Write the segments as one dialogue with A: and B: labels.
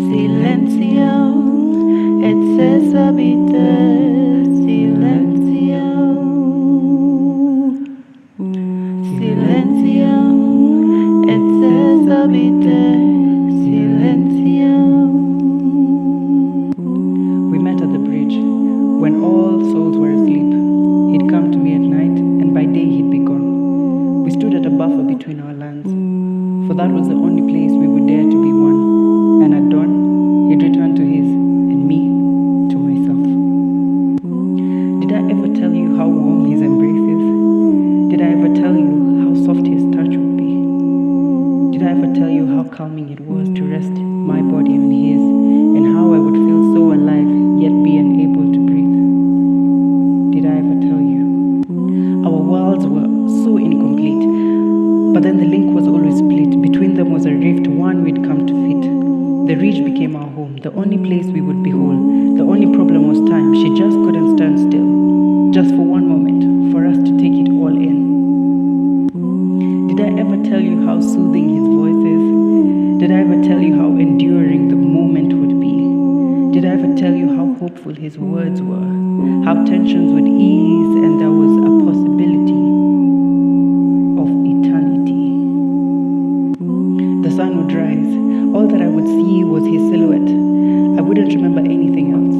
A: Silencio, et habite. Silencio, silencio, et habite. Silencio.
B: We met at the bridge when all souls were asleep. He'd come to me at night, and by day he'd be gone. We stood at a buffer between our lands, for that was the only place we would dare to be one. And at dawn, he'd return to his, and me to myself. Did I ever tell you how warm his embrace is? Did I ever tell you how soft his touch would be? Did I ever tell you how calming it was to rest my body on his, and how I would feel so alive yet be unable to breathe? Did I ever tell you? Our worlds were so incomplete, but then the link was always split. Between them was a rift, one we'd come to fit. The ridge became our home, the only place we would be whole. The only problem was time. She just couldn't stand still, just for one moment, for us to take it all in. Did I ever tell you how soothing his voice is? Did I ever tell you how enduring the moment would be? Did I ever tell you how hopeful his words were? How tensions would ease and there was a possibility of eternity. The sun would rise. All that I would see was his silhouette. I wouldn't remember anything else.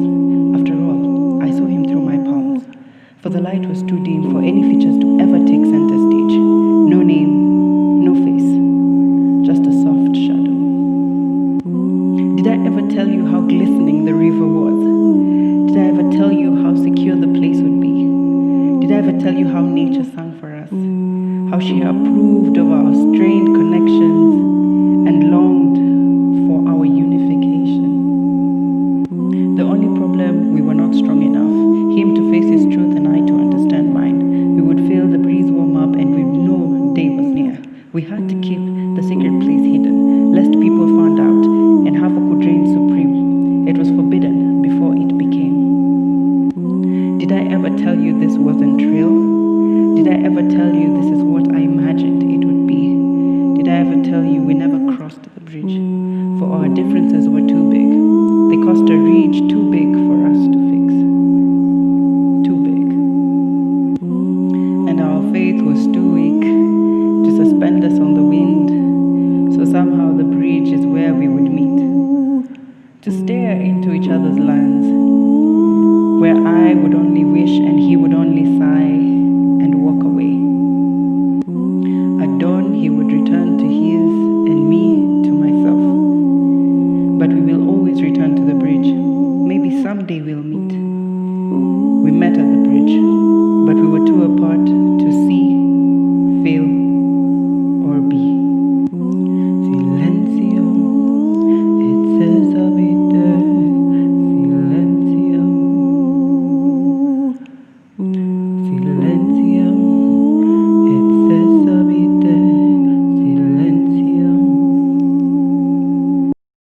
B: After all, I saw him through my palms, for the light was too dim for any features to ever take center stage. No name, no face, just a soft shadow. Did I ever tell you how glistening the river was? Did I ever tell you how secure the place would be? Did I ever tell you how nature sang for us? How she approved of our strained connections and longed for our unification? The only problem, we were not strong enough. Him to face his truth and I to understand mine. We would feel the breeze warm up and we'd know day was near. We had to keep the secret place hidden, lest people found out and havoc would reign supreme. It was forbidden before it became. Did I ever tell you this wasn't real? Did I ever tell you this is what I imagined it would be? Did I ever tell you we never crossed the bridge? For our differences were too big. They caused a ridge too big for us to fix. Too big. And our faith was too weak to suspend us on the wind. So somehow the bridge is where we would meet, to stare into each other's lands, where I would only wish and he would only sigh and walk away. At dawn he would return to his and me to myself. But we will always return to the bridge. Maybe someday we'll